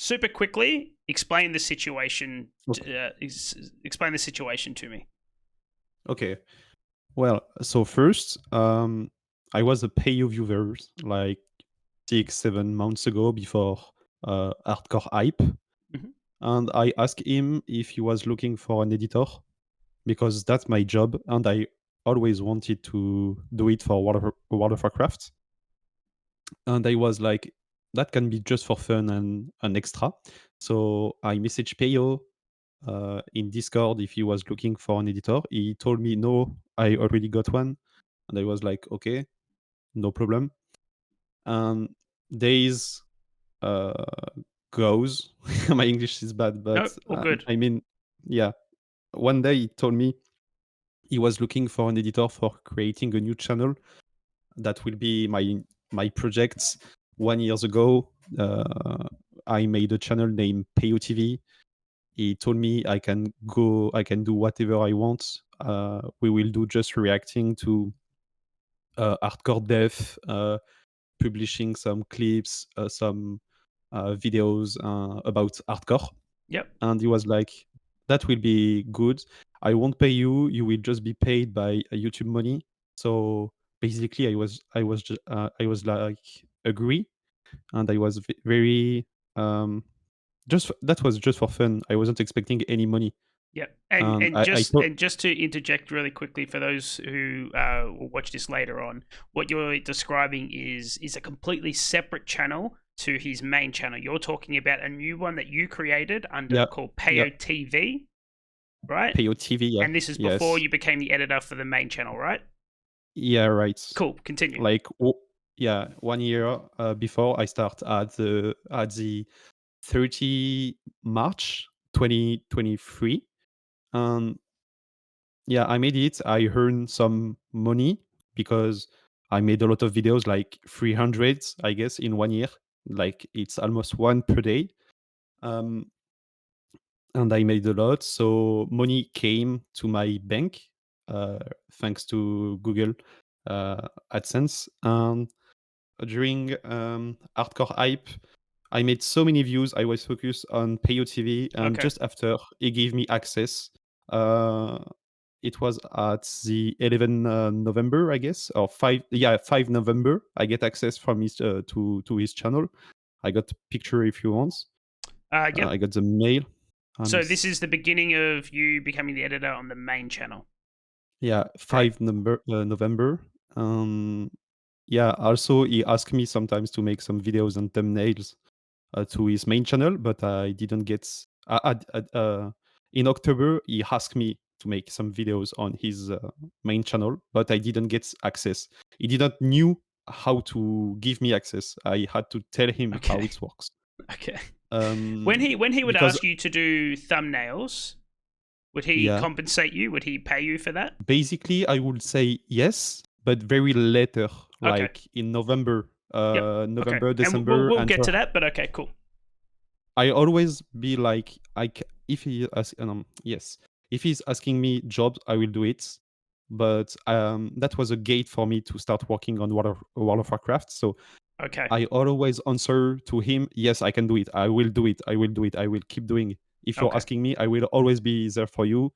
super quickly, explain the situation. Okay. Explain the situation to me. Okay. Well, so first, I was a Payo viewer like 6, 7 months ago before 𝐏𝐀𝐘𝐈𝐓𝐄𝐃, Mhm. and I asked him if he was looking for an editor because that's my job, and I always wanted to do it for World of Warcraft. And I was like, that can be just for fun and an extra. So I messaged Payo in Discord if he was looking for an editor. He told me, no, I already got one. And I was like, okay, no problem. And days uh, goes. My English is bad, No, but all good. I mean, yeah. One day he told me he was looking for an editor for creating a new channel that will be my projects. 1 year ago, I made a channel named PayoTV. He told me I can do whatever I want. We will do just reacting to hardcore death, publishing some clips, some videos about hardcore. Yep. And he was like, that will be good. I won't pay you. You will just be paid by YouTube money. So basically, I was like agree, and I was very just that was just for fun. I wasn't expecting any money, Yep. And and and I just thought, and just to interject really quickly for those who will watch this later on, what you're describing is a completely separate channel to his main channel. You're talking about a new one that you created under yeah, called yeah, PayoTV, right? Payo TV, yeah, And this is before yes, you became the editor for the main channel, right? yeah, right. Cool. Continue. Like, yeah, 1 year before I start at the 30 March 2023. And yeah, I made it. I earned some money because I made a lot of videos, like 300, I guess, in 1 year. Like it's almost one per day. Um, and I made a lot. So money came to my bank uh, thanks to Google AdSense. And during Hardcore Hype, I made so many views. I was focused on Payo TV, and Okay. just after he gave me access, uh, it was at the 11 November, I guess, or 5 November. I get access from his to his channel. I got a picture if you want. Yep. I got the mail. So this is the beginning of you becoming the editor on the main channel. Yeah, Great. 5 November. Um, yeah. Also, he asked me sometimes to make some videos and thumbnails to his main channel, but I didn't get. In October, he asked me to make some videos on his main channel, but I didn't get access. He didn't knew how to give me access. I had to tell him how Okay. it works. Okay. Um, When he would because ask you to do thumbnails, would he yeah, compensate you? Would he pay you for that? basically I would say yes, but very later, Okay. like in November, Yep. Okay. November, And we'll December, we'll and get to that, but okay, cool. I always be like, if he yes, if he's asking me jobs, I will do it. But that was a gate for me to start working on World of Warcraft. So Okay. I always answer to him, yes, I can do it. I will do it. I will do it. I will keep doing it. If you're Okay. asking me, I will always be there for you.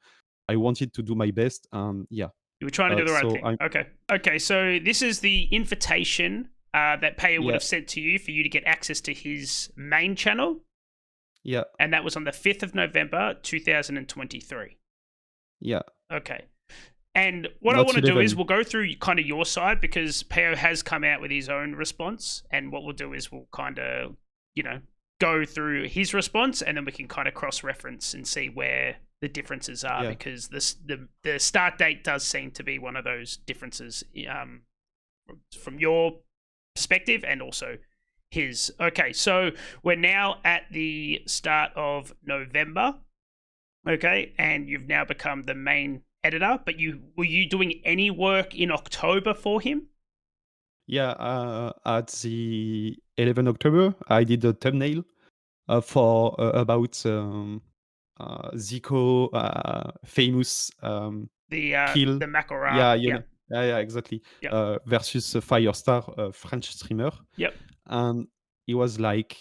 I wanted to do my best. Yeah. You were trying to do the right So thing. I'm Okay. Okay. So this is the invitation that Payo would yeah have sent to you for you to get access to his main channel, yeah and that was on the 5th of November, 2023. yeah. Okay. And what I Not want to do is 11. we'll go through kind of your side because Payo has come out with his own response. And what we'll do is we'll kind of, go through his response and then we can kind of cross reference and see where the differences are Yeah. because the start date does seem to be one of those differences from your perspective and also his. Okay, so we're now at the start of November. Okay, and you've now become the main editor, but were you doing any work in October for him? Yeah, at the 11 October, I did a thumbnail for about Zico famous kill. The Makara. Yeah, Yep. yeah, exactly. Yep. Versus Firestar, French streamer, Yep. and he was like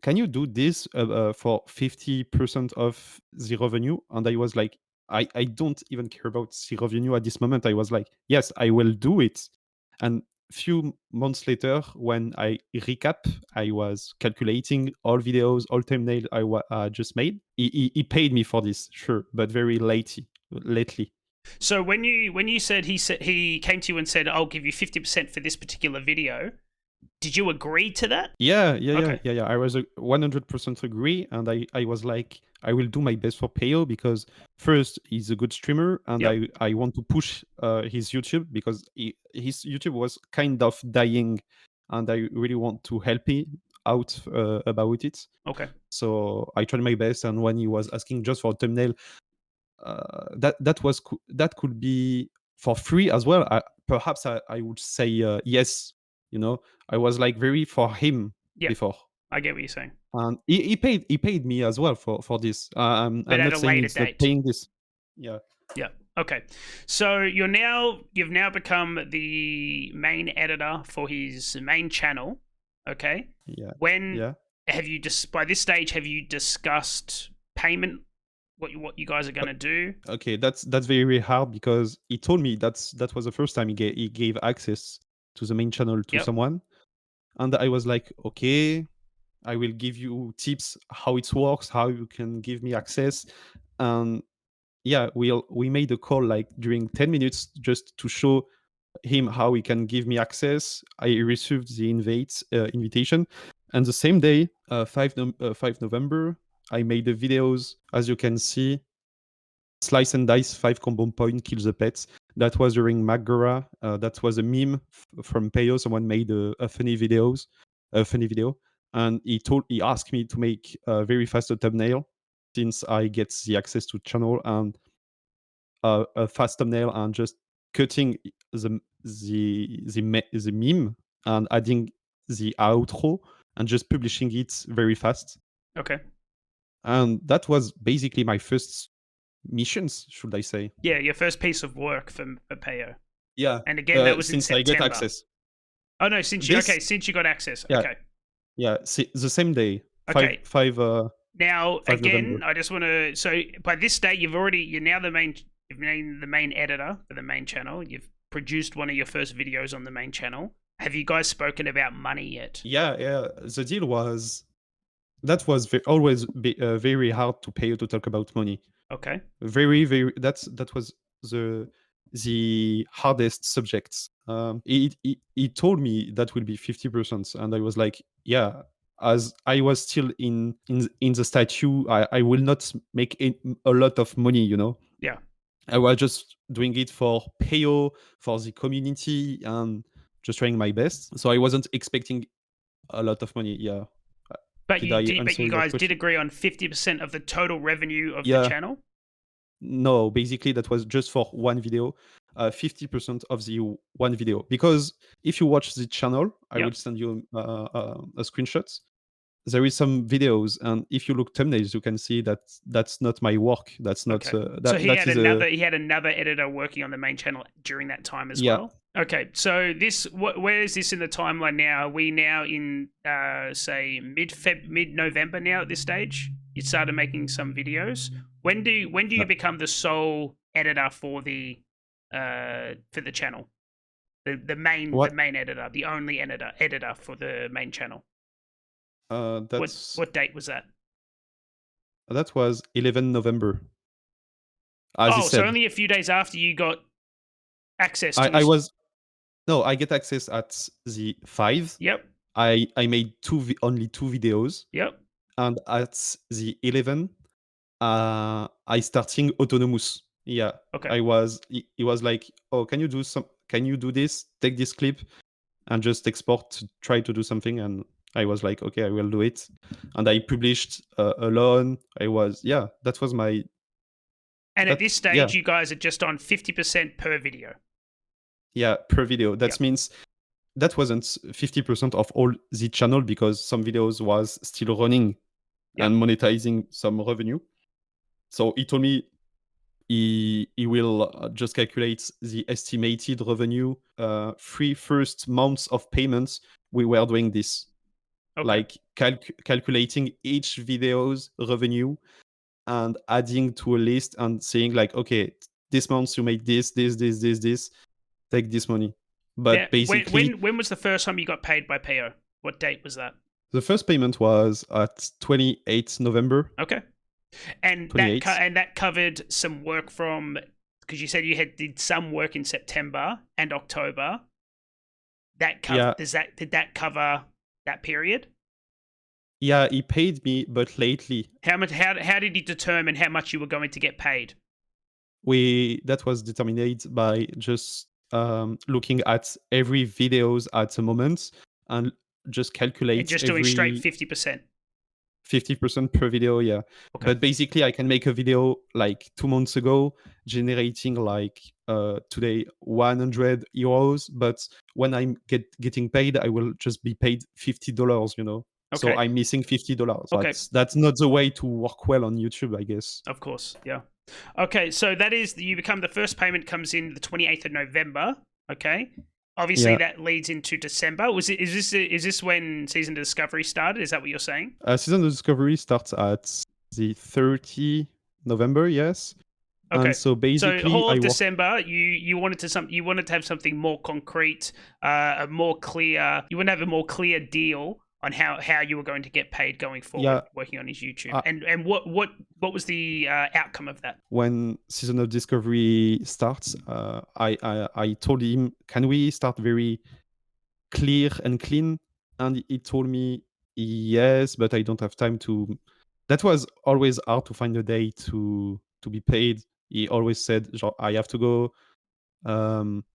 can you do this for 50% of the revenue? And I was like, I don't even care about the revenue at this moment. I was like, yes, I will do it. And few months later, when I recap, I was calculating all videos, all thumbnail I just made. He paid me for this, sure, but very lately. So when you said he came to you and said, "I'll give you 50% for this particular video," did you agree to that? Yeah. Okay. I was 100% agree, and I was like, I will do my best for Payo because first he's a good streamer, and Yep. I want to push his YouTube because his YouTube was kind of dying, and I really want to help him out about it. Okay. So I tried my best, and when he was asking just for thumbnail, that could be for free as well. Perhaps I would say yes. I was like very for him Yep. before, I get what you're saying. and he paid me as well for this. But I'm at not a saying later it's not date. paying this. Yeah. Yeah. Okay. So you've now become the main editor for his main channel. Okay. Yeah. When Yeah. have you just by this stage have you discussed payment? What you guys are gonna do? Okay, that's very hard because he told me that was the first time he gave access to the main channel to Yep. someone, and I was like, okay, I will give you tips how it works, how you can give me access. And yeah, we made a call like during 10 minutes just to show him how he can give me access. I received the invitation, and the same day, 5 November, I made the videos. As you can see, slice and dice 5 combo point kill the pets. That was during Magora. That was a meme from Payo. Someone made a funny video, and he asked me to make a very fast thumbnail since I get the access to channel, and a fast thumbnail and just cutting the meme and adding the outro and just publishing it very fast. Okay. And that was basically my first missions, should I say? Yeah, your first piece of work for Payo. Yeah. And again, that was in Since I get September. access. Oh no, since you got access. Yeah. Okay. Yeah, the same day. Okay. 5 Now 5 again, November. I just want to. So by this date, you're now the main. You've named the main editor for the main channel. You've produced one of your first videos on the main channel. Have you guys spoken about money yet? Yeah. The deal was that was always very hard to pay to talk about money. Okay. Very that was the hardest subjects. He told me that will be 50%, and I was like, yeah. As I was still in the statue, I will not make a lot of money. Yeah. I was just doing it for Payo, for the community, and just trying my best. So I wasn't expecting a lot of money. Yeah. But Did I But answer you your guys did question? agree on 50% of the total revenue of the Yeah. channel. No, basically that was just for one video, 50% of the one video. Because if you watch the channel, I Yep. will send you a screenshot. There is some videos, and if you look thumbnails, you can see that that's not my work. That's not Okay. So that is a he had another editor working on the main channel during that time as yeah. well. Okay. So where is this in the timeline now? Are we now in say mid November now at this stage? You started making some videos. When do you become the sole editor for the channel? The main editor, the only editor for the main channel. That's What date was that? that was 11 November. As he Oh, so said, only a few days after you got access to I his. was no, I get access at the 5. Yep. I made only 2 videos, Yep. and at the 11, I starting autonomous. Yeah, Okay. he was like, oh, can you do this, take this clip and just export to try to do something. And I was like, okay, I will do it. And I published alone. That was my And at that this yeah stage, you guys are just on 50% per video. yeah per video. That Yep. means that wasn't 50% of all the channel because some videos was still running Yep. and monetizing some revenue. So he told me he will just calculate the estimated revenue 3 first months of payments we were doing this. Okay. like calculating each video's revenue and adding to a list and saying like, okay, this month you made this, take this money. Now, But basically, when was the first time you got paid by Payo? What date was that? the first payment was at 28th November. Okay. And 28th. that covered some work from, because you said you did some work in September and October. Yeah, Did that cover that period? yeah, he paid me, but lately How much? How did he determine how much you were going to get paid? that was determined by just looking at every videos at the moment and just And calculate just doing straight every 50%. 50% per video, yeah. Okay. But basically, I can make a video like 2 months ago, generating like today 100 euros. But when I'm getting paid, I will just be paid $50. So Okay. I'm missing $50. Okay. That's not the way to work well on YouTube, I guess. Of course. Yeah. Okay. So that is you become the first payment comes in the 28th of November. Okay. Obviously, Yeah. that leads into December. Is this when Season of Discovery started? Is that what you're saying? Season of Discovery starts at the 30 November, yes. Okay. And so So basically, whole I of work December, you wanted to have something more concrete, a more clear. You want to have a more clear deal on how you were going to get paid going forward, yeah, working on his YouTube. uh, And what was the outcome of that? when Season of Discovery starts, I told him, can we start very clear and clean? And he told me, yes, but I don't have time to. That was always hard to find a day to be paid. He always said, "Genre, I have to go. Um,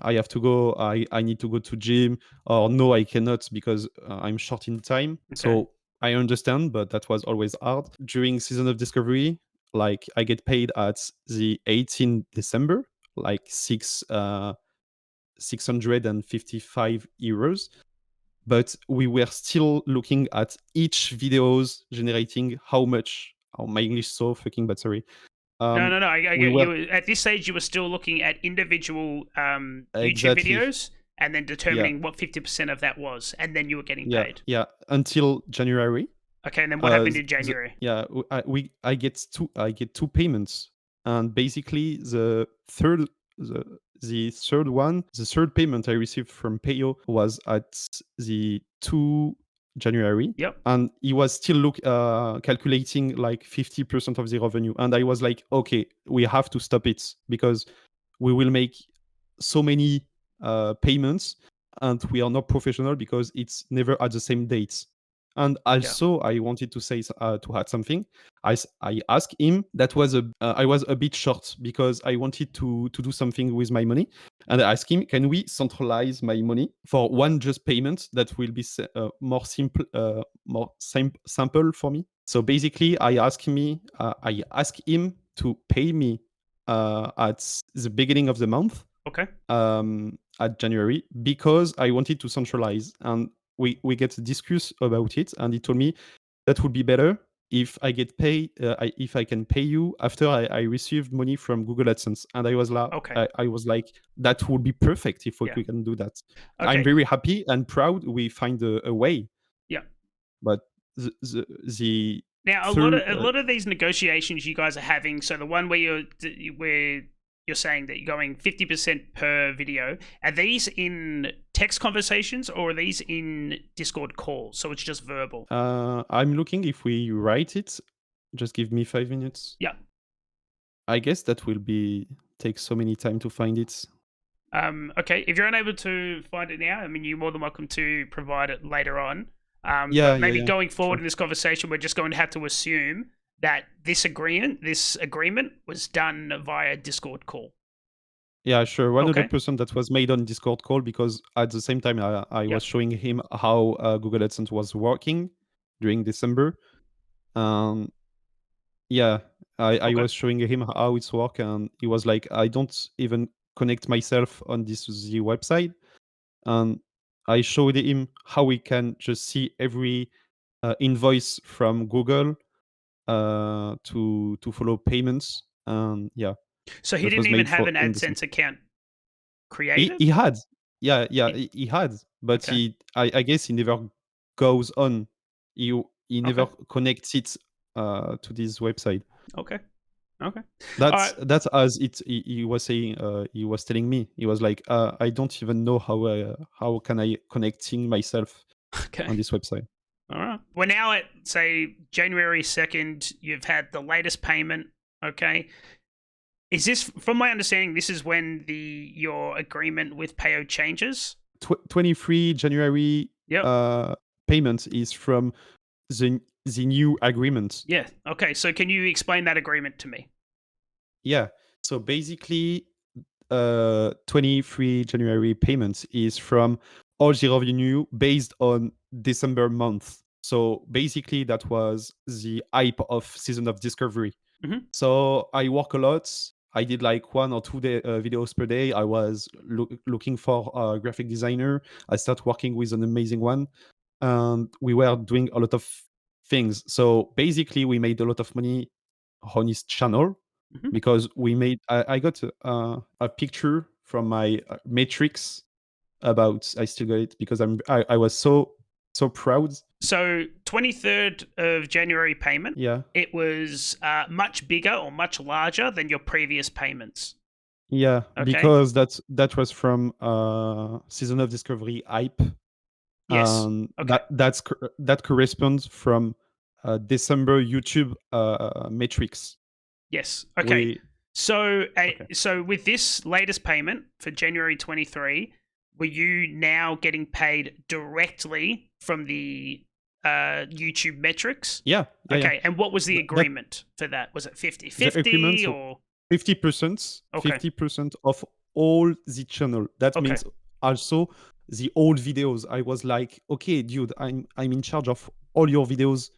I have to go. I need to go to gym, or no, I cannot because I'm short in time." Okay. So I understand, but that was always hard. During Season of Discovery, like I get paid at the 18th December, like 655 euros. But we were still looking at each videos generating how much. Oh, my English is so fucking bad. Sorry. No, Um, no, no. I we get were you. At this stage, you were still looking at individual YouTube exactly. videos and then Yeah, determining what 50% of that was, and then you were getting yeah, paid. yeah. Until January. Okay, and then what happened in The, January? yeah, I get two payments, and basically the the third payment I received from Payo was at the 2 January, Yep. and he was still calculating like 50% of the revenue, and I was like, okay, we have to stop it because we will make so many payments, and we are not professional because it's never at the same dates. And Yeah. also, I wanted to say to add something. I asked him. That was I was a bit short because I wanted to do something with my money, and I asked him, "Can we centralize my money for one just payment that will be more simple, simple for me?" So basically, I asked him to pay me at the beginning of the month, Okay. at January, because I wanted to centralize, and we get to discuss about it, and he told me that would be better if I get paid, if I can pay you after I received money from Google AdSense. And Okay. I was like, that would be perfect if Yeah. we can do that. I'm Okay. very happy and proud we find a way. Yeah. But the Now, third, a lot of these negotiations you guys are having. So the one where you're saying that you're going 50% per video. Are these in text conversations or are these in Discord calls? So it's just verbal. I'm looking if we write it. Just give me 5 minutes. Yeah. I guess that will be take so many time to find it. Okay. If you're unable to find it now, I mean, you're more than welcome to provide it later on. Yeah, But maybe yeah. going forward Sure. in this conversation, we're just going to have to assume that this agreement was done via Discord call. Yeah, sure. Okay. 100% that was made on Discord call, because at the same time I Yeah. was showing him how Google AdSense was working during December. Um, yeah, I Okay. was showing him how it's work, and he was like, I don't even connect myself on the website. And I showed him how we can just see every invoice from Google to follow payments. And yeah, So he that didn't was even made have for an in December. AdSense account He created? he had. Yeah, He- he had, but okay. I guess he never goes on. He never Okay. connects it to this website. Okay. Okay. All That's right. that's as he was saying. He was telling me. He was like, I don't even know how can I connecting myself Okay. on this website. All right. We're now at, say, January 2nd. You've had the latest payment. Okay. Is this, from my understanding, this is when your agreement with Payo changes? 23 January Yep. payment is from the new agreement. Yeah. Okay. So can you explain that agreement to me? Yeah. So basically, 23 January payment is from all the revenue based on December month. So basically, that was the hype of Season of Discovery. Mhm. So I work a lot. I did like 1 or 2 videos per day. I was looking for a graphic designer. I started working with an amazing one, and we were doing a lot of things. So basically, we made a lot of money on his channel Mhm. because we made. I got a picture from my matrix about. I still got it because I was so proud. So 23rd of January payment, Yeah. it was much bigger or much larger than your previous payments. Yeah, Okay. because that was from Season of Discovery hype, Yes. and Okay. that corresponds from December YouTube metrics. Yes. Okay. We So, okay. so with this latest payment for January 23, were you now getting paid directly from the YouTube metrics? Yeah, yeah, yeah. Okay. And what was the That agreement for that? Was it 50 the agreement. 50 So or? 50%, Okay. 50% of all the channel. That Okay. means also the old videos. I was like, okay, dude, I'm in charge of all your videos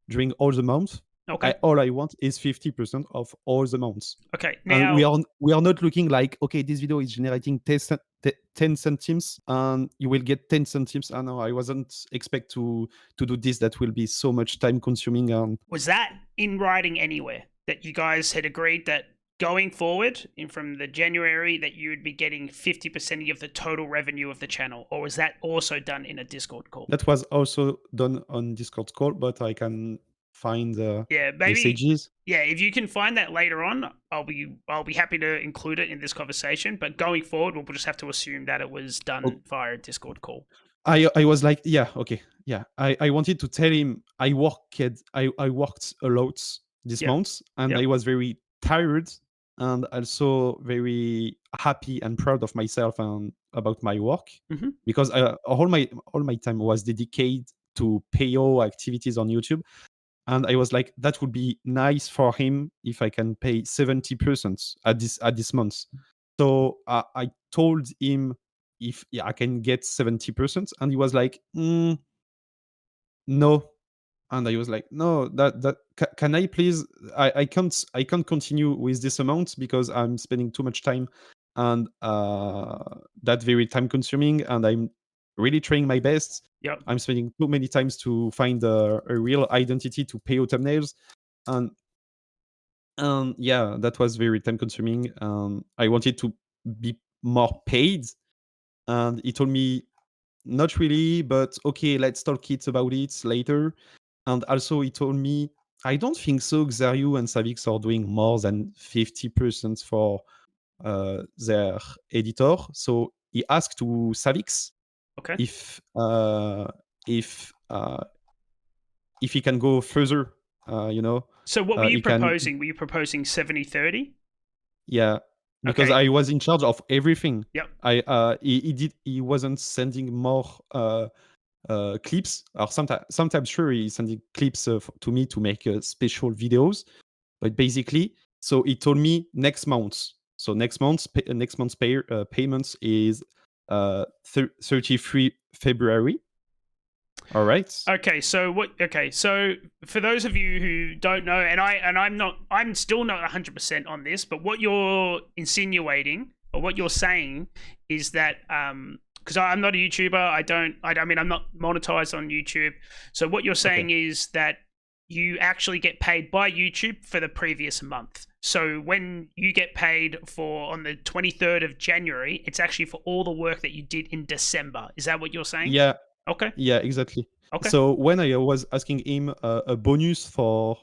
during all the months. Okay. All I want is 50% of all the months. Okay. And Now, we are not looking like, okay, this video is generating 10 centimes and you will get 10 centimes. I know I wasn't expect to do this. That will be so much time consuming. And was that in writing anywhere that you guys had agreed that going forward from the January that you would be getting 50% of the total revenue of the channel, or was that also done in a Discord call? that was also done on Discord call, but I can find the Yeah, maybe. messages. Yeah, if you can find that later on, I'll be happy to include it in this conversation. But going forward, we'll just have to assume that it was done via a Discord call. I was like, yeah, okay, yeah. I wanted to tell him I worked a lot this Yep. month, and Yep. I was very tired and also very happy and proud of myself and about my work Hmm. because all my time was dedicated to Payo activities on YouTube, and I was like, that would be nice for him if I can pay 70% at this month. So I told him if I can get 70%, and he was like, no. And I was like, no, can I please? I can't continue with this amount because I'm spending too much time, and that very time consuming, and I'm really trying my best. Yep. I'm spending too many times to find a real identity to pay thumbnails, and yeah, that was very time consuming. I wanted to be more paid, and he told me not really, but okay, let's talk it about it later. And also, he told me, I don't think so. Xiaoyu and Savix are doing more than 50% for their editor. So he asked to Savix Okay. if if if he can go further. So what were you He can, proposing? Were you proposing 70/30? yeah, because Okay. I was in charge of everything. Yep. He wasn't sending more clips. Or sometimes sure he's sending clips to me to make special videos, but basically, so he told me next month. So next month's payments is 33 February. All right. Okay, so what? Okay, so for those of you who don't know, I'm still not 100% on this, but what you're insinuating or what you're saying is that because I'm not a YouTuber, I mean I'm not monetized on YouTube. So what you're saying Okay. is that you actually get paid by YouTube for the previous month. So when you get paid for on the 23rd of January, it's actually for all the work that you did in December. Is that what you're saying? Yeah. Okay. Yeah. Exactly. Okay. So when I was asking him a bonus for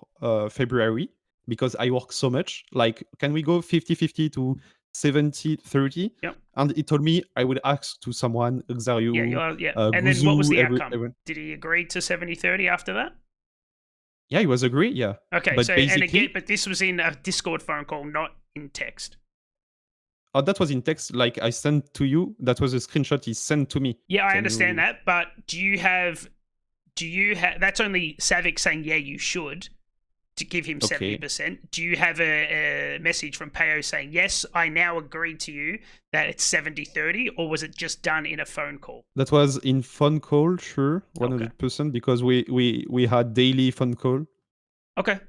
February, because I work so much, like, can we go 50-50 to 70-30? Yep. And he told me I would ask to someone, 𝐿𝐍𝐓𝐄𝐑, Yeah. And then what was the outcome? Did he agree to 70-30 after that? Yeah, he was agree, yeah. Okay, But so basically, and again, but this was in a Discord phone call, not in text. oh, that was in text, like I sent to you. That was a screenshot he sent to me. Yeah, I Can understand you... that, but do you have that's only 𝐍𝐓𝐄𝐃 saying yeah you should to give him 70%. Do you have a message from Payo saying yes, I now agree to you that it's 70-30, or was it just done in a phone call? That was in phone call, sure, 100%, because we had daily phone call. Okay.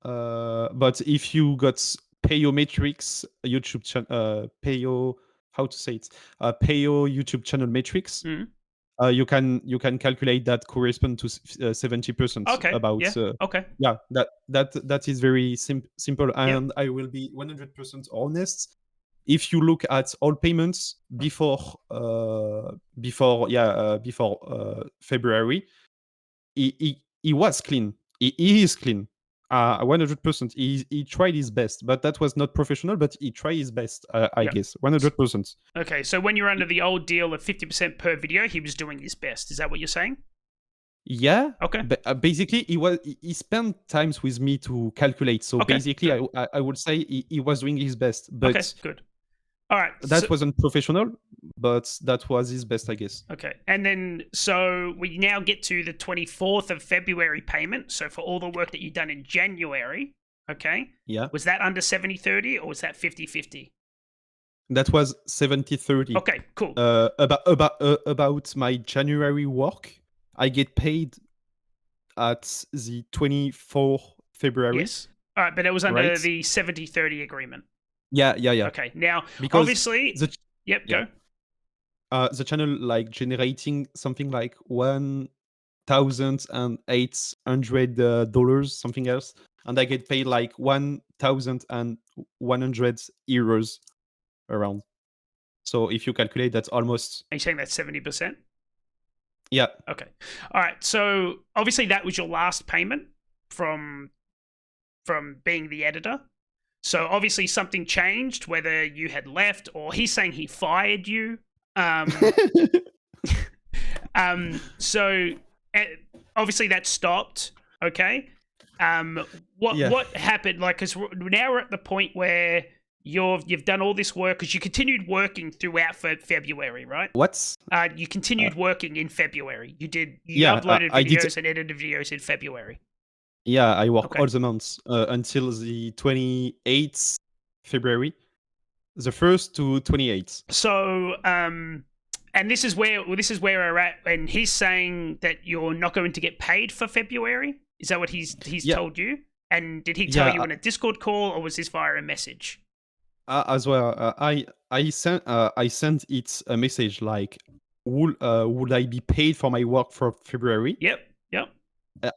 But if you got Payo metrics, YouTube channel, Payo, how to say it, Payo YouTube channel metrics, you can calculate that correspond to 70%. Okay. About okay. Yeah, that is very simple, and I will be 100% honest. If you look at all payments before February, he was clean. He is clean. 100%. He tried his best, but that was not professional. But he tried his best, I guess. 100%. Okay, so when you're under the old deal of 50% per video, he was doing his best. Is that what you're saying? Yeah. Okay. But basically, he spent times with me to calculate. So basically, I would say he was doing his best. But okay, good. All right. That wasn't professional, but that was his best, I guess. Okay. And then, so we now get to the 24th of February payment. So for all the work that you've done in January, okay? Yeah. Was that under 70-30 or was that 50-50? That was 70-30. Okay, cool. About my January work, I get paid at the 24th February. Yes. All right, but it was under the 70-30 agreement. Yeah. Okay, now, because obviously... go. The channel, like, generating something like $1,800, something else. And I get paid like 1,100 euros around. So if you calculate, that's almost... Are you saying that's 70%? Yeah. Okay. All right, so obviously that was your last payment from being the editor. So obviously something changed, whether you had left or he's saying he fired you. So obviously that stopped. Okay. What happened? Like, because now we're at the point where you've done all this work, because you continued working throughout February, right? What? You continued working in February. You uploaded videos and edited videos in February. Yeah, I work all the months until the 28th February, the 1st to 28th. So, and this is where we're at. And he's saying that you're not going to get paid for February. Is that what he's told you? And did he tell you in a Discord call, or was this via a message? As well, I sent it a message like, would I be paid for my work for February? Yep.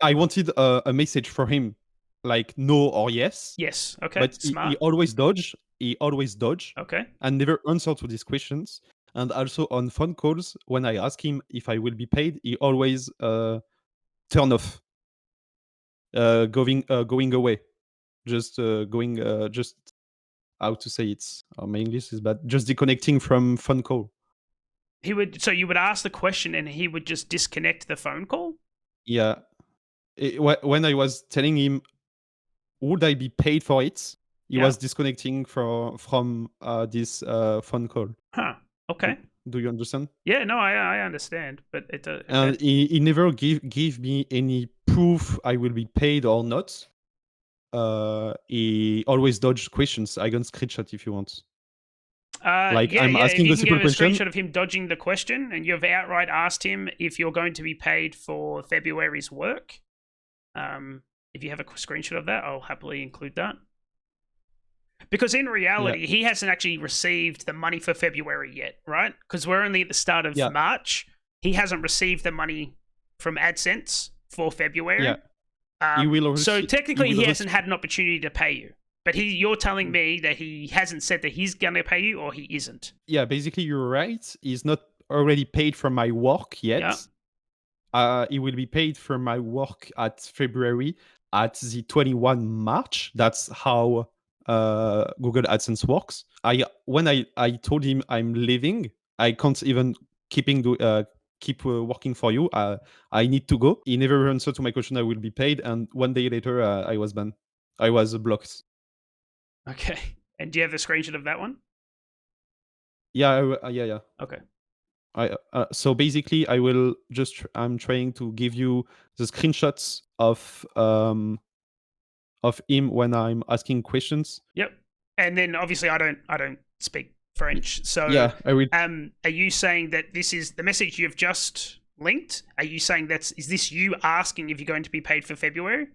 I wanted a message for him, like no or yes. Yes. Okay. But smart. He always dodge. Okay. And never answer to these questions. And also on phone calls, when I ask him if I will be paid, he always turn off, going away, just how to say it? My English is bad. Just disconnecting from phone call. So you would ask the question and he would just disconnect the phone call? Yeah. When I was telling him, would I be paid for it? He was disconnecting from this phone call. Huh. Okay. Do you understand? Yeah, no, I understand, but it. And he never give me any proof I will be paid or not. He always dodged questions. I can screenshot if you want. I'm asking a simple question. A screenshot of him dodging the question, and you've outright asked him if you're going to be paid for February's work. If you have a screenshot of that, I'll happily include that. Because in reality, he hasn't actually received the money for February yet, right? Because we're only at the start of March. He hasn't received the money from AdSense for February. Yeah. So technically, he hasn't had an opportunity to pay you. But you're telling me that he hasn't said that he's going to pay you, or he isn't. Yeah, basically, you're right. He's not already paid for my work yet. he will be paid for my work at February at the 21 March. That's how Google AdSense works. When I told him I'm leaving, I can't even keep working for you. I need to go. He never answered to my question. I will be paid, and 1 day later, I was banned. I was blocked. Okay. And do you have the screenshot of that one? Yeah, yeah. Okay. So basically, I'm trying to give you the screenshots of him when I'm asking questions. Yep. And then obviously I don't speak French. So Yeah, I will. Are you saying that this is the message you've just linked? Are you saying is this you asking if you're going to be paid for February?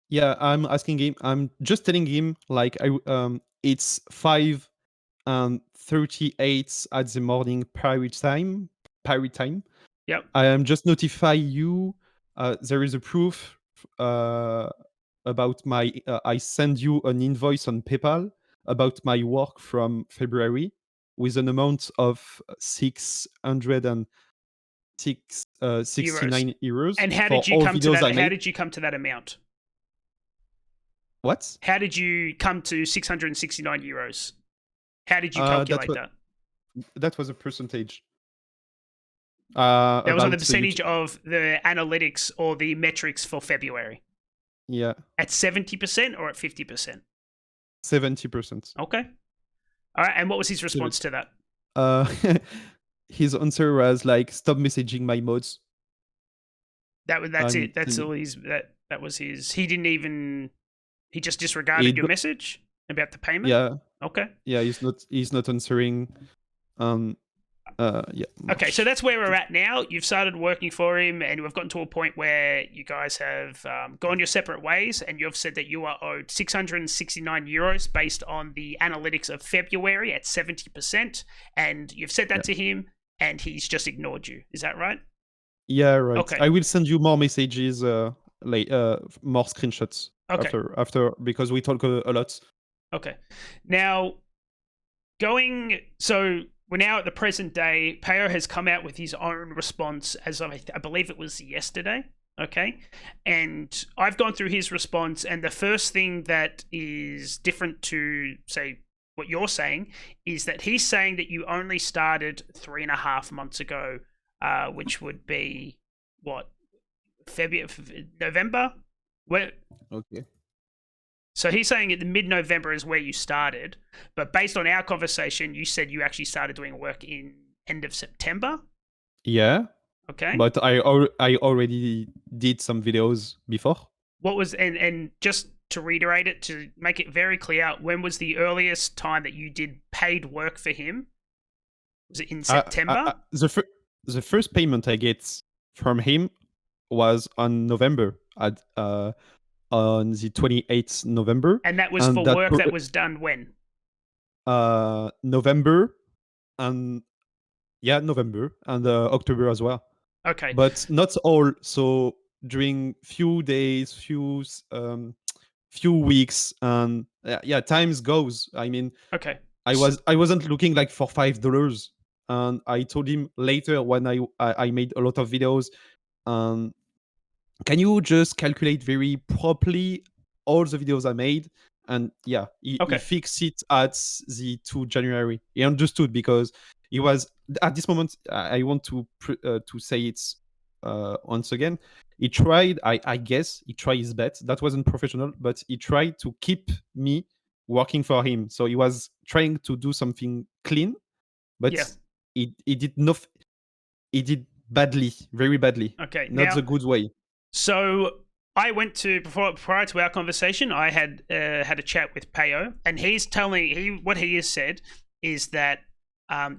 Yeah, I'm asking him. I'm just telling him like it's 5:38 at the morning Paris time. Paris time. Yep. I am just notify you. There is a proof about my. I send you an invoice on PayPal about my work from February with an amount of 69 euros And how for did you all come to videos that? I How made. did you come to that amount? What? How did you come to 669 euros? How did you calculate that? That was a percentage. That was on the About percentage of the analytics or the metrics for February. Yeah, At 70% or at 50%? 70%. Okay. All right. And what was his response to that? Uh, his answer was like, "Stop messaging my mods." That's I'm it. That's telling- all that was his. He just disregarded your message about the payment? Yeah, Okay. yeah. He's not answering. Yeah. Okay, so that's where we're at now. You've started working for him, and we've gotten to a point where you guys have gone your separate ways, and you've said that you are owed 669 euros based on the analytics of February at 70%, and you've said that to him, and he's just ignored you. Is that right? Yeah, right. Okay. I will send you more messages, more screenshots Okay. after because we talk a lot. Okay. Now, so we're now at the present day. Payo has come out with his own response as of, I believe it was yesterday. Okay. And I've gone through his response, and the first thing that is different to, say, what you're saying is that he's saying that you only started 3.5 months ago, which would be what? November? Okay. So he's saying at the mid-November is where you started, but based on our conversation, you said you actually started doing work in end of September. Yeah. Okay. But I already did some videos before. What was and just to reiterate it, to make it very clear, when was the earliest time that you did paid work for him? Was it in September? The first payment I get from him was on November on the 28th November. And that was for work that was done when? November and November and October as well. Okay. But not all. So during few days, few weeks, and times goes. I mean, okay. I wasn't looking like for $5, and I told him later when I made a lot of videos. Can you just calculate very properly all the videos I made? And he fixed it at the 2 January. He understood because he was at this moment. I want to say it once again. He tried. I guess he tried his best. That wasn't professional, but he tried to keep me working for him. So he was trying to do something clean, but he did not. He did badly, very badly. Okay, not the good way. So I went to prior to our conversation, I had a chat with Payo, and he's telling what he has said is that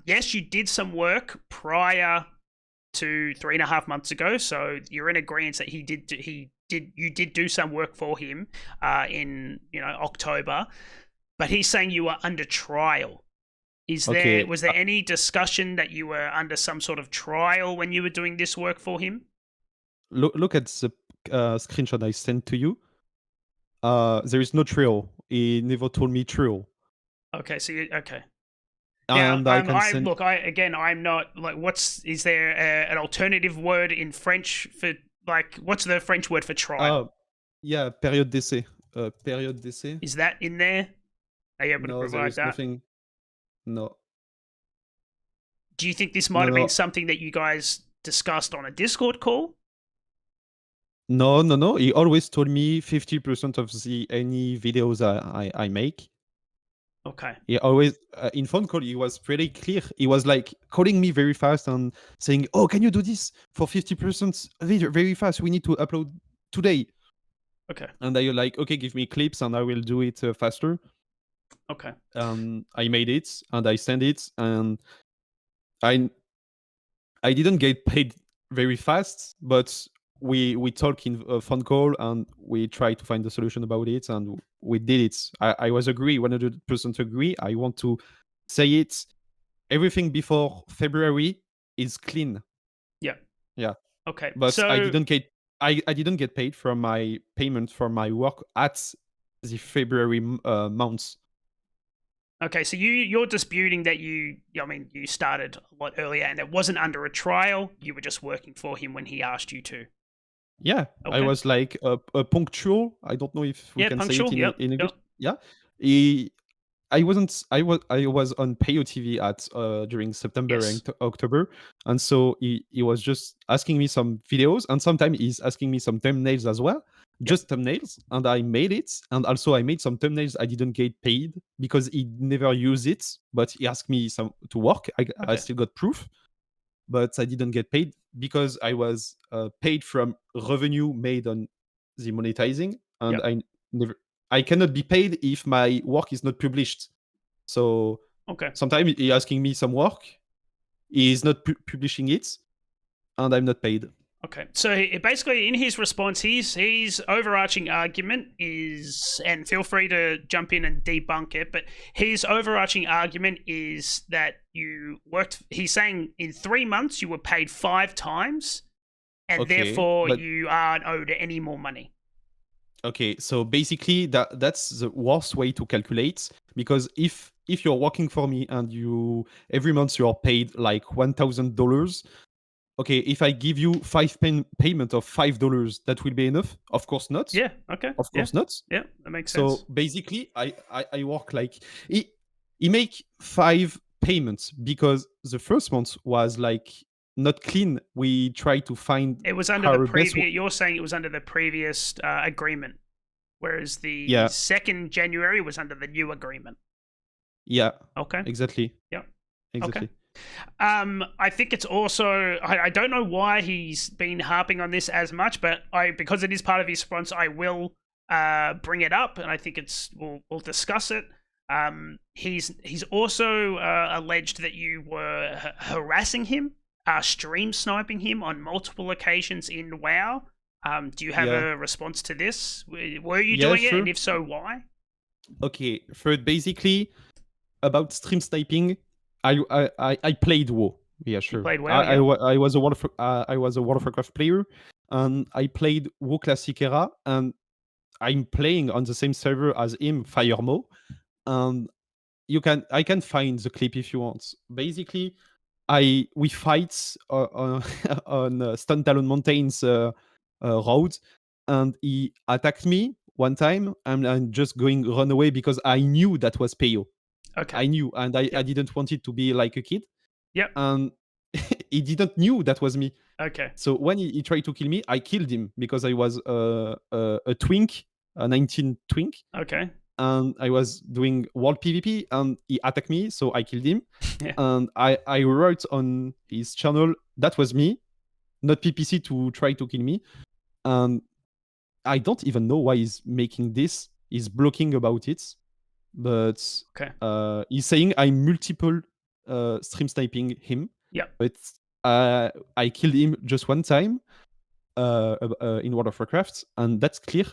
yes, you did some work prior to 3.5 months ago, so you're in agreement that you did do some work for him in October, but he's saying you were under trial. Was there any discussion that you were under some sort of trial when you were doing this work for him? Look at the screenshot I sent to you. There is no trial. He never told me trial. Okay, so okay. Now, and I can I send. look, I'm not like. Is there an alternative word in French for like? What's the French word for trial? Oh, yeah, période d'essai. Période d'essai. Is that in there? Are you able to No, there provide is that? nothing. No, Do you think this might no, have been no, something that you guys discussed on a Discord call? no, no, no. He always told me 50% of the any videos I make. Okay. He always in phone call he was pretty clear. He was like calling me very fast and saying, "Oh, can you do this for 50% video very fast? We need to upload today." Okay. And I like, okay, give me clips and I will do it faster. Okay. I made it and I sent it, and I I didn't get paid very fast, but we talk in a phone call and we try to find a solution about it, and we did it. I was agree 100% agree. I want to say it. Everything before February is clean. Yeah. Yeah, Okay. but So I didn't get paid from my payment for my work at the February months. okay, so you're disputing that I mean, you started a lot earlier and it wasn't under a trial. You were just working for him when he asked you to. Yeah, I Okay. was like a punctual. I don't know if we Yeah, can say it punctual. in Yep. in English. Yep. Yeah, he, I wasn't. I was on PayoTV at during September and Yes. October, and so he was just asking me some videos, and sometimes he's asking me some thumbnails as well, Yep. just thumbnails, and I made it, and also I made some thumbnails I didn't get paid because he never used it, but he asked me some to work. I Okay. still got proof, but I didn't get paid because I was paid from revenue made on the monetizing, and Yep. I cannot be paid if my work is not published. So Okay. sometimes he asking me some work, he is not publishing it, and I'm not paid. Okay. So basically, in his response, his overarching argument is, and feel free to jump in and debunk it, but his overarching argument is that you worked. He's saying in 3 months you were paid 5 times, and Okay, therefore but you aren't owed any more money. okay, so basically that's the worst way to calculate, because if you're working for me and you every month you are paid like $1,000. Okay, if I give you payment of $5, that will be enough? Of course not. Yeah. Okay. Of Yeah. course not. Yeah. That makes So sense. basically, I work like he make 5 payments because the first month was like not clean. We try to find It was under the our best. previous. You're saying it was under the previous agreement, whereas the Yeah, second January was under the new agreement. yeah, Okay. exactly, Yep. Okay. exactly. I think it's also I don't know why he's been harping on this as much, but because it is part of his response, I will bring it up, and I think we'll discuss it. He's also alleged that you were harassing him, stream sniping him on multiple occasions in WoW. Do you have Yeah, a response to this? Were you yeah, doing it, and sure. if so, why? Okay, first, basically about stream sniping, I played WoW. Yeah, You sure. played WoW, yeah. I was a World of Warcraft player, and I played 𝐏𝐀 era, and I'm playing on the same server as him, FireMo, and I can find the clip if you want. Basically, we fight on Stunt Mountains road, and he attacked me one time, and I'm just going run away because I knew that was Payo. Okay. I knew, and I Yep. didn't want it to be like a kid, Yep. and he didn't knew that was me. Okay. So when he tried to kill me, I killed him because I was a twink, a 19 twink, Okay. and I was doing world PvP, and he attacked me, so I killed him. Yeah. And I wrote on his channel that was me, not PPC to try to kill me. And I don't even know why he's making this. He's blocking about it, but Okay. he's saying I'm multiple stream sniping him, Yep. but I killed him just one time in World of Warcraft, and that's clear.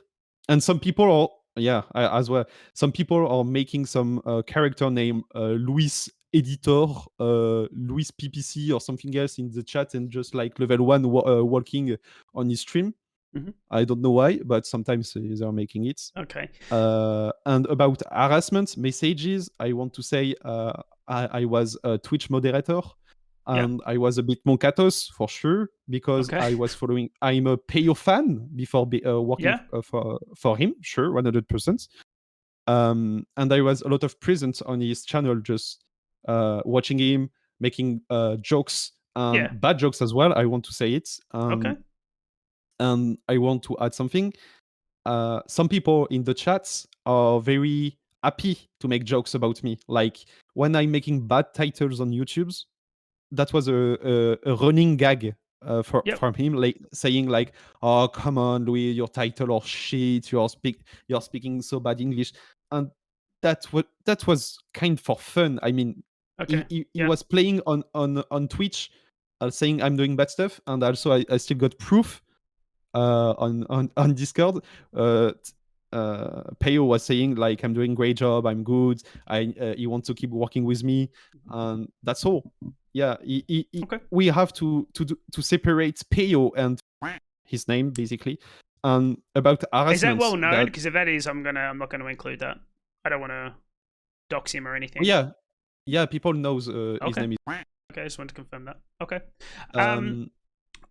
And some people are, yeah, as well. Some people are making some character name Luis Editor, Luis PPC, or something else in the chat, and just like level 1 walking on his stream. Mhm. I don't know why, but sometimes they are making it. Okay. And about harassment messages, I want to say I was a Twitch moderator, Yeah. and I was a bit moncatos for sure because Okay. I was following. I'm a Payo fan before working Yeah. for him, sure, 100%. And I was a lot of present on his channel, just watching him, making jokes and Yeah. bad jokes as well. I want to say it. Okay. And I want to add something. Some people in the chats are very happy to make jokes about me. Like when I'm making bad titles on YouTube, that was a running gag Yep. from him, like saying like, "Oh, come on, Louis, your title or shit. You're speaking so bad English," and that was kind for fun. I mean, Okay. he Yeah. was playing on Twitch, saying I'm doing bad stuff, and also I still got proof on Discord. Payo was saying like, I'm doing great job, I'm good, he wants to keep working with me, and that's all. Yeah, Okay. we have to separate Payo and his name basically. About Is that harassment, well known? that Because if that is, I'm not gonna include that. I don't want to dox him or anything. yeah, people knows his Okay. name is Okay, I just wanted to confirm that. Okay. um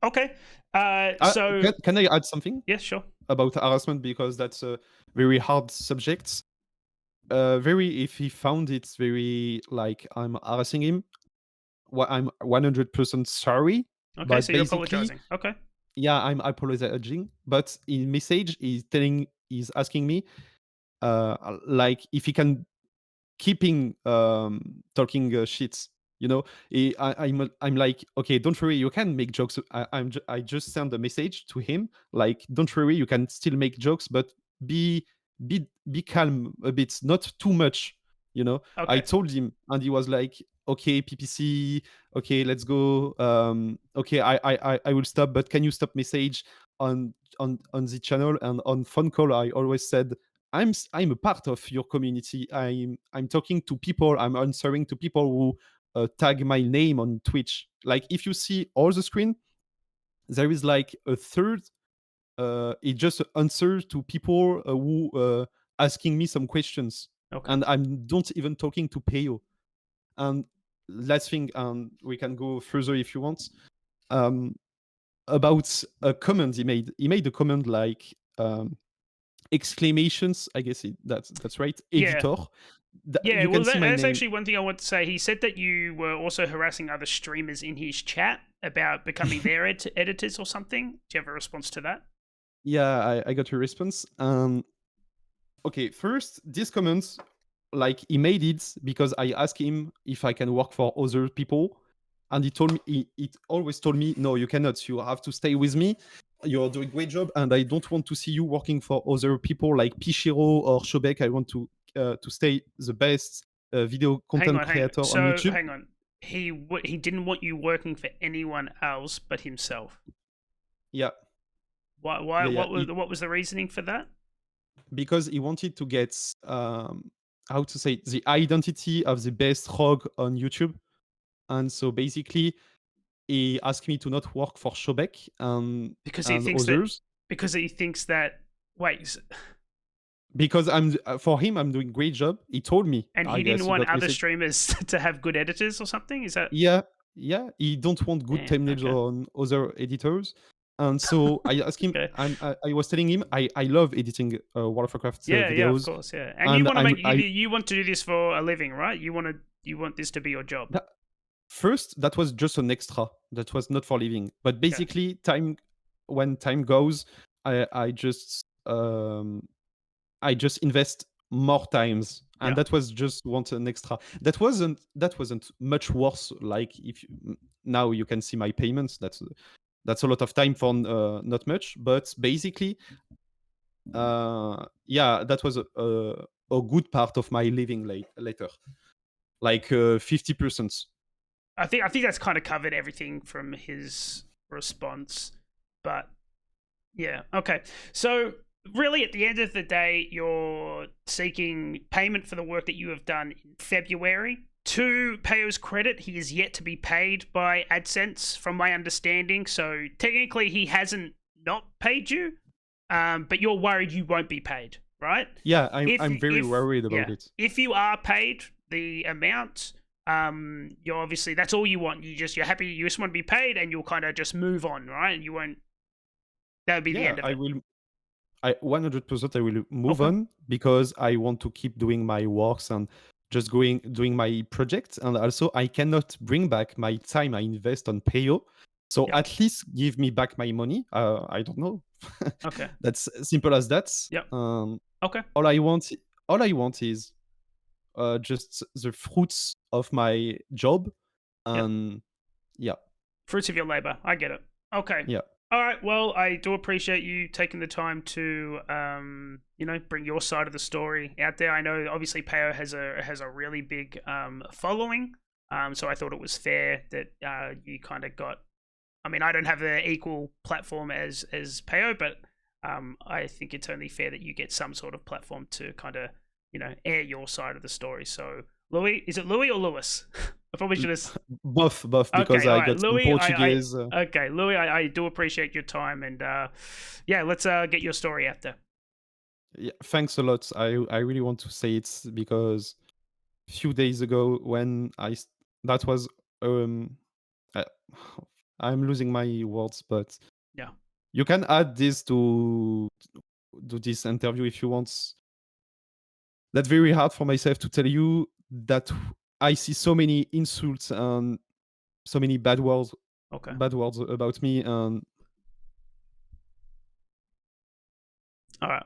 Okay. So can I add something yeah, sure. about harassment, because that's a very hard subject. Very, if he found it very like I'm harassing him, I'm 100% sorry. Okay, But so you're basically, apologizing. Okay. yeah, I'm apologizing. But in message, he's asking me, like if he can keeping talking shit. You know, I'm like, okay, don't worry, you can make jokes. I just send a message to him like, don't worry, you can still make jokes, but be be calm a bit, not too much. You know, I Okay. told him, and he was like, okay, PPC, okay, let's go. Okay, I will stop, but can you stop message on the channel and on phone call? I always said, I'm a part of your community. I'm talking to people. I'm answering to people who tag my name on Twitch. Like if you see all the screen, there is like a third. It just answers to people who asking me some questions, Okay. and I'm don't even talking to Payo. And last thing, we can go further if you want. Um, about a comment he made. He made a comment like. Exclamations, I guess that's right, Yeah. editor. Yeah, You well, can see my that's name. actually one thing I want to say. He said that you were also harassing other streamers in his chat about becoming their editors or something. Do you have a response to that? Yeah, I got your response. Okay, first, this comment, like he made it because I asked him if I can work for other people, and he told me he always told me, no, you cannot, you have to stay with me, you're doing a great job, and I don't want to see you working for other people like Pichiro or Shobek. I want to stay the best video Hang content on, hang on. creator on So YouTube. hang on. He didn't want you working for anyone else but himself. Yeah, Why? yeah, yeah. What was the reasoning for that? Because he wanted to get how to say, the identity of the best rogue on YouTube. And so basically he asked me to not work for Shobek Because he and thinks that. others, Because he thinks that. Wait, because I'm for him I'm doing great job. He told me, and I he didn't guess you want got other message. streamers to have good editors or something. Is that? Yeah, yeah, he don't want good Damn. thumbnails Okay. on other editors. And so I asked him, Okay. I was telling him I love editing World of Warcraft Yeah. Yeah. Of videos. course. Yeah. And you And want to make I you want to do this for a living, right? You want this to be your job. first, that was just an extra. That was not for living. But Yeah. basically, when time goes, I just invest more times, and Yeah. that was just want an extra. That wasn't much worse. Like if now you can see my payments. That's a lot of time for not much. But basically, yeah, that was a good part of my living later, like 50%. I think that's kind of covered everything from his response. But yeah, okay. So really, at the end of the day, you're seeking payment for the work that you have done in February. To Payo's credit, he is yet to be paid by AdSense, from my understanding. So technically, he hasn't not paid you, but you're worried you won't be paid, right? Yeah, I'm very worried about it. If you are paid the amount, you're obviously that's all you want. You're happy. You just want to be paid, and you'll kind of just move on, right? And you won't. That would be the Yeah, end of I it. will. I 100% I will move Okay. on because I want to keep doing my works and just going doing my project. And also, I cannot bring back my time I invest on Payo. So Yep. at least give me back my money. I don't know. Okay. That's simple as that. Yep. Um, Okay. all I want, all I want is just the fruits of my job. Yep. And yeah, Fruits of your labor. I get it. Okay. yeah, All right. Well, I do appreciate you taking the time to, bring your side of the story out there. I know obviously Payo has a really big following, so I thought it was fair that you kind of got. I mean, I don't have the equal platform as Payo, but I think it's only fair that you get some sort of platform to kind of air your side of the story. So, Louis, is it Louis or Lewis? I probably should have. both because Okay, all I right, got some Louis. Portuguese. Okay, Louis. I do appreciate your time, and yeah, let's get your story out there. Yeah, thanks a lot. I really want to say it because few days ago when that was I, I'm losing my words, but Yeah. you can add this to do this interview if you want. That's very hard for myself to tell you that I see so many insults and so many Okay. bad words about me, and All right.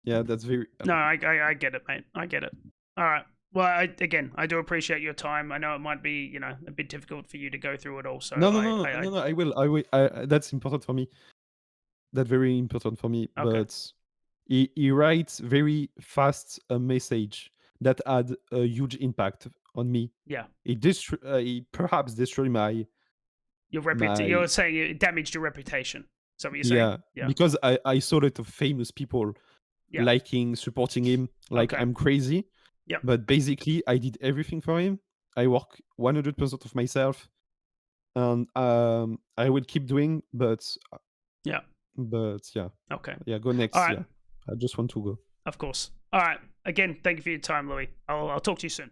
yeah, that's very No, I get it, mate. I get it. All right. Well, I do appreciate your time. I know it might be a bit difficult for you to go through it all. So no, no, no, no, no. I will. That's important for me. That's very important for me. okay. But he writes very fast a message that had a huge impact on me. Yeah. He perhaps destroyed You're my saying it damaged your reputation. Is that what you're saying? yeah, Yeah. because I saw a lot of famous people Yeah. liking, supporting him like Okay. I'm crazy. Yep. But basically, I did everything for him. I work 100% of myself, and I will keep doing. Yeah. Yeah, Okay. yeah. Go All next. right. Yeah, I just want to go. Of course. All right. Again, thank you for your time, Louis. I'll talk to you soon.